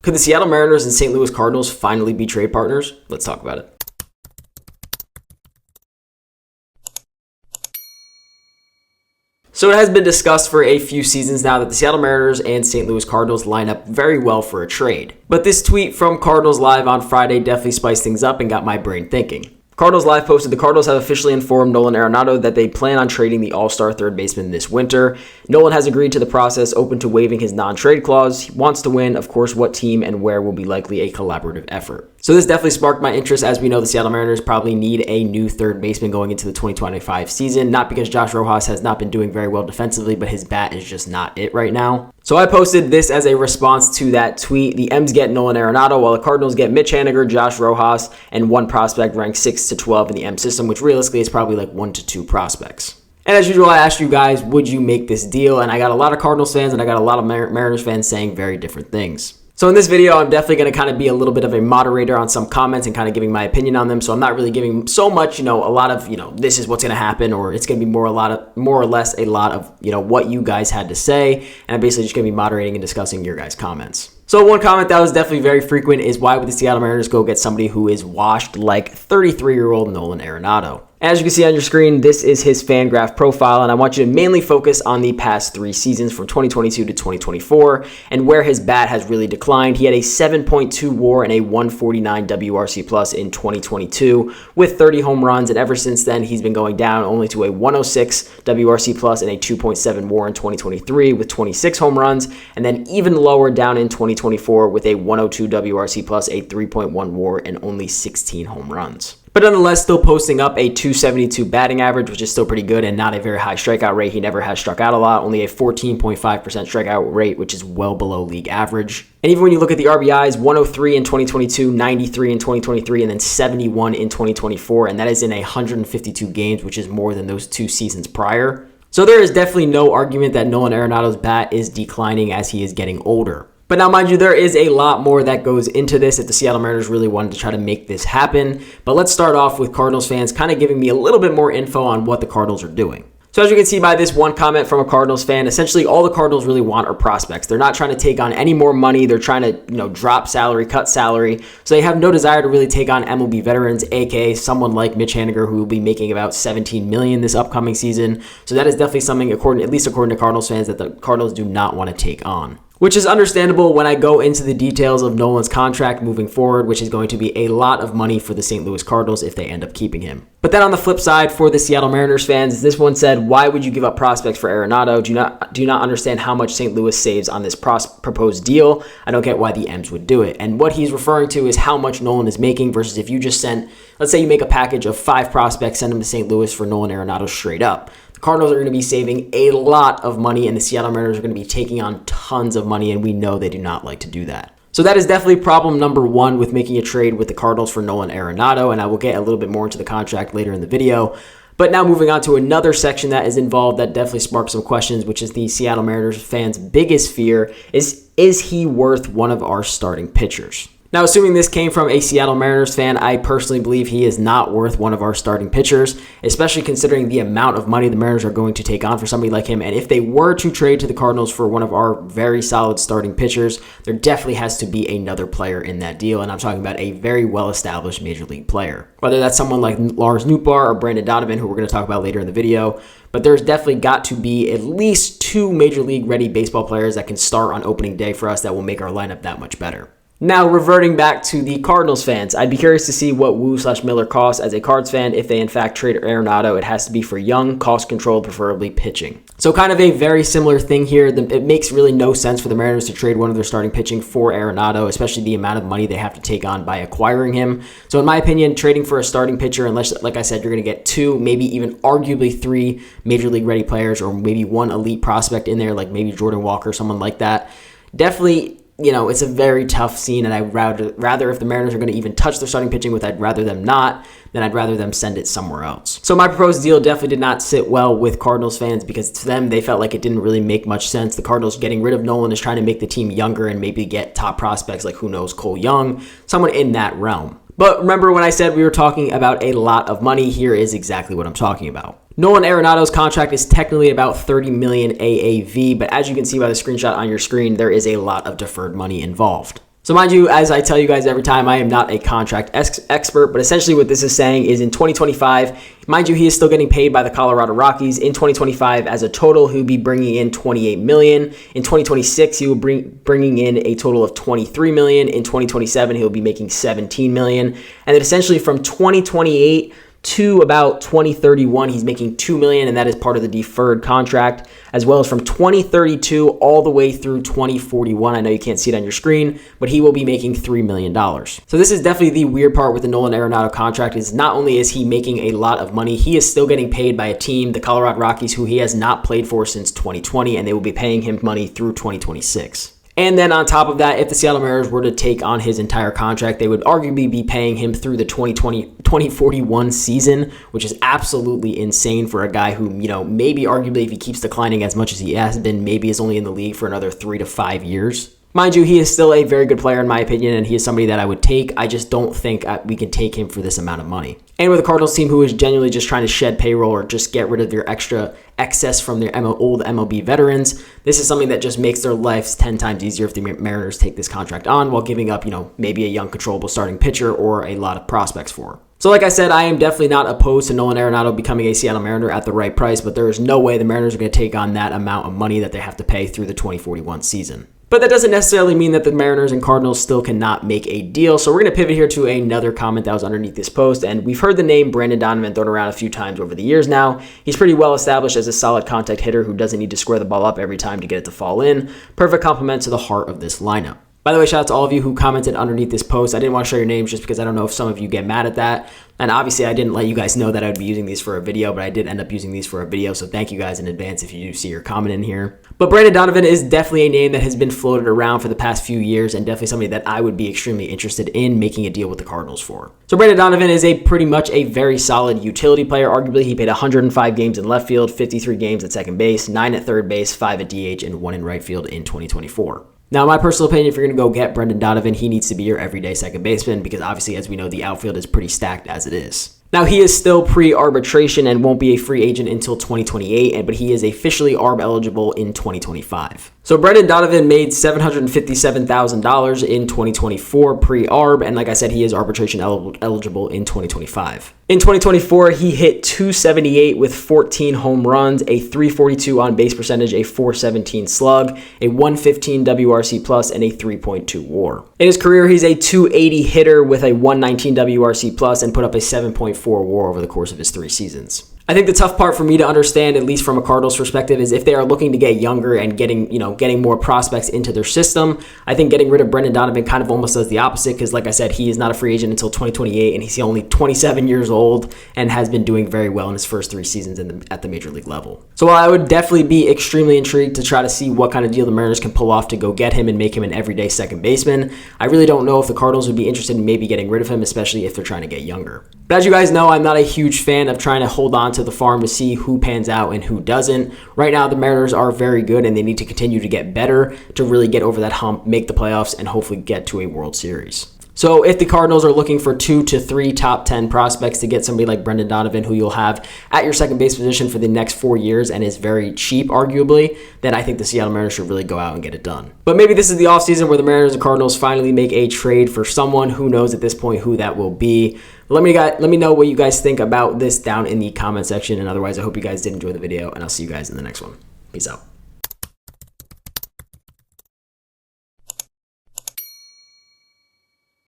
Could the Seattle Mariners and St. Louis Cardinals finally be trade partners? Let's talk about it. So it has been discussed for a few seasons now that the Seattle Mariners and St. Louis Cardinals line up very well for a trade. But this tweet from Cardinals Live on Friday definitely spiced things up and got my brain thinking. Cardinals Live posted, the Cardinals have officially informed Nolan Arenado that they plan on trading the all-star third baseman this winter. Nolan has agreed to the process, open to waiving his non-trade clause. He wants to win. Of course, what team and where will be likely a collaborative effort. So this definitely sparked my interest. As we know, the Seattle Mariners probably need a new third baseman going into the 2025 season. Not because Josh Rojas has not been doing very well defensively, but his bat is just not it right now. So I posted this as a response to that tweet. The M's get Nolan Arenado, while the Cardinals get Mitch Haniger, Josh Rojas, and one prospect ranked 6 to 12 in the M system, which realistically is probably like 1 to 2 prospects. And as usual, I asked you guys, would you make this deal? And I got a lot of Cardinals fans and I got a lot of Mariners fans saying very different things. So in this video, I'm definitely going to kind of be a little bit of a moderator on some comments and kind of giving my opinion on them. So I'm not really giving so much, a lot of, this is what's going to happen, or it's going to be more or less a lot of, what you guys had to say. And I'm basically just going to be moderating and discussing your guys' comments. So one comment that was definitely very frequent is, why would the Seattle Mariners go get somebody who is washed like 33-year-old Nolan Arenado? As you can see on your screen, this is his FanGraph profile, and I want you to mainly focus on the past 3 seasons from 2022 to 2024 and where his bat has really declined. He had a 7.2 WAR and a 149 WRC plus in 2022 with 30 home runs, and ever since then he's been going down only to a 106 WRC plus and a 2.7 WAR in 2023 with 26 home runs, and then even lower down in 2024 with a 102 WRC plus, a 3.1 WAR, and only 16 home runs. But nonetheless, still posting up a 272 batting average, which is still pretty good, and not a very high strikeout rate. He never has struck out a lot, only a 14.5% strikeout rate, which is well below league average. And even when you look at the RBIs, 103 in 2022, 93 in 2023, and then 71 in 2024, and that is in 152 games, which is more than those 2 seasons prior. So there is definitely no argument that Nolan Arenado's bat is declining as he is getting older. But now, mind you, there is a lot more that goes into this if the Seattle Mariners really wanted to try to make this happen. But let's start off with Cardinals fans kind of giving me a little bit more info on what the Cardinals are doing. So as you can see by this one comment from a Cardinals fan, essentially all the Cardinals really want are prospects. They're not trying to take on any more money. They're trying to, drop salary, cut salary. So they have no desire to really take on MLB veterans, aka someone like Mitch Haniger, who will be making about $17 million this upcoming season. So that is definitely something, at least according to Cardinals fans, that the Cardinals do not want to take on. Which is understandable when I go into the details of Nolan's contract moving forward, which is going to be a lot of money for the St. Louis Cardinals if they end up keeping him. But then on the flip side, for the Seattle Mariners fans, this one said, why would you give up prospects for Arenado? Do you not understand how much St. Louis saves on this proposed deal? I don't get why the M's would do it. And what he's referring to is how much Nolan is making versus if you just sent, let's say you make a package of 5 prospects, send them to St. Louis for Nolan Arenado straight up. The Cardinals are going to be saving a lot of money, and the Seattle Mariners are going to be taking on tons of money, and we know they do not like to do that. So that is definitely problem number 1 with making a trade with the Cardinals for Nolan Arenado, and I will get a little bit more into the contract later in the video. But now moving on to another section that is involved that definitely sparks some questions, which is the Seattle Mariners fans' biggest fear is he worth one of our starting pitchers? Now, assuming this came from a Seattle Mariners fan, I personally believe he is not worth one of our starting pitchers, especially considering the amount of money the Mariners are going to take on for somebody like him. And if they were to trade to the Cardinals for one of our very solid starting pitchers, there definitely has to be another player in that deal. And I'm talking about a very well-established major league player. Whether that's someone like Lars Nootbaar or Brandon Donovan, who we're going to talk about later in the video. But there's definitely got to be at least 2 major league ready baseball players that can start on opening day for us that will make our lineup that much better. Now, reverting back to the Cardinals fans, I'd be curious to see what Wu/Miller costs as a Cards fan. If they in fact trade Arenado, it has to be for young, cost-controlled, preferably pitching. So kind of a very similar thing here. It makes really no sense for the Mariners to trade one of their starting pitching for Arenado, especially the amount of money they have to take on by acquiring him. So in my opinion, trading for a starting pitcher, unless, like I said, you're going to get 2, maybe even arguably 3 major league ready players, or maybe 1 elite prospect in there, like maybe Jordan Walker, someone like that, definitely, it's a very tough scene, and I'd rather if the Mariners are going to even touch their starting pitching, I'd rather them not, then I'd rather them send it somewhere else. So my proposed deal definitely did not sit well with Cardinals fans, because to them, they felt like it didn't really make much sense. The Cardinals getting rid of Nolan is trying to make the team younger and maybe get top prospects like, who knows, Cole Young, someone in that realm. But remember when I said we were talking about a lot of money, here is exactly what I'm talking about. Nolan Arenado's contract is technically about $30 million AAV, but as you can see by the screenshot on your screen, there is a lot of deferred money involved. So mind you, as I tell you guys every time, I am not a contract expert, but essentially what this is saying is in 2025, mind you, he is still getting paid by the Colorado Rockies. In 2025, as a total, he'll be bringing in $28 million. In 2026, he will bringing in a total of $23 million. In 2027, he'll be making $17 million. And then essentially from 2028 to about 2031, he's making $2 million, and that is part of the deferred contract, as well as from 2032 all the way through 2041. I know you can't see it on your screen, but he will be making $3 million. So this is definitely the weird part with the Nolan Arenado contract, is not only is he making a lot of money, he is still getting paid by a team, the Colorado Rockies, who he has not played for since 2020, and they will be paying him money through 2026. And then on top of that, if the Seattle Mariners were to take on his entire contract, they would arguably be paying him through the 2041 season, which is absolutely insane for a guy who, maybe arguably if he keeps declining as much as he has been, maybe is only in the league for another 3 to 5 years. Mind you, he is still a very good player in my opinion, and he is somebody that I would take. I just don't think we can take him for this amount of money. And with a Cardinals team who is genuinely just trying to shed payroll or just get rid of their extra excess from their old MLB veterans, this is something that just makes their lives 10 times easier if the Mariners take this contract on while giving up, maybe a young controllable starting pitcher or a lot of prospects for. So like I said, I am definitely not opposed to Nolan Arenado becoming a Seattle Mariner at the right price, but there is no way the Mariners are going to take on that amount of money that they have to pay through the 2041 season. But that doesn't necessarily mean that the Mariners and Cardinals still cannot make a deal. So we're going to pivot here to another comment that was underneath this post. And we've heard the name Brandon Donovan thrown around a few times over the years now. He's pretty well established as a solid contact hitter who doesn't need to square the ball up every time to get it to fall in. Perfect complement to the heart of this lineup. By the way, shout out to all of you who commented underneath this post. I didn't want to show your names just because I don't know if some of you get mad at that. And obviously, I didn't let you guys know that I would be using these for a video, but I did end up using these for a video. So thank you guys in advance if you do see your comment in here. But Brandon Donovan is definitely a name that has been floated around for the past few years and definitely somebody that I would be extremely interested in making a deal with the Cardinals for. So Brandon Donovan is pretty much a very solid utility player. Arguably, he played 105 games in left field, 53 games at second base, 9 at third base, 5 at DH, and 1 in right field in 2024. Now, in my personal opinion, if you're going to go get Brendan Donovan, he needs to be your everyday second baseman because obviously, as we know, the outfield is pretty stacked as it is. Now, he is still pre-arbitration and won't be a free agent until 2028, but he is officially ARB eligible in 2025. So Brendan Donovan made $757,000 in 2024 pre-ARB, and like I said, he is arbitration eligible in 2025. In 2024, he hit .278 with 14 home runs, a .342 on base percentage, a .417 slug, a .115 WRC plus, and a 3.2 WAR. In his career, he's a .280 hitter with a .119 WRC plus and put up a 7.4 WAR over the course of his 3 seasons. I think the tough part for me to understand, at least from a Cardinals perspective, is if they are looking to get younger and getting more prospects into their system. I think getting rid of Brendan Donovan kind of almost does the opposite because, like I said, he is not a free agent until 2028, and he's only 27 years old and has been doing very well in his first 3 seasons at the major league level. So while I would definitely be extremely intrigued to try to see what kind of deal the Mariners can pull off to go get him and make him an everyday second baseman, I really don't know if the Cardinals would be interested in maybe getting rid of him, especially if they're trying to get younger. But as you guys know, I'm not a huge fan of trying to hold on to the farm to see who pans out and who doesn't. Right now, the Mariners are very good, and they need to continue to get better to really get over that hump, make the playoffs, and hopefully get to a World Series. So if the Cardinals are looking for 2 to 3 top 10 prospects to get somebody like Brendan Donovan, who you'll have at your second base position for the next 4 years and is very cheap, arguably, then I think the Seattle Mariners should really go out and get it done. But maybe this is the offseason where the Mariners and Cardinals finally make a trade for someone. Who knows at this point who that will be. Let me know what you guys think about this down in the comment section. And otherwise, I hope you guys did enjoy the video, and I'll see you guys in the next one. Peace out.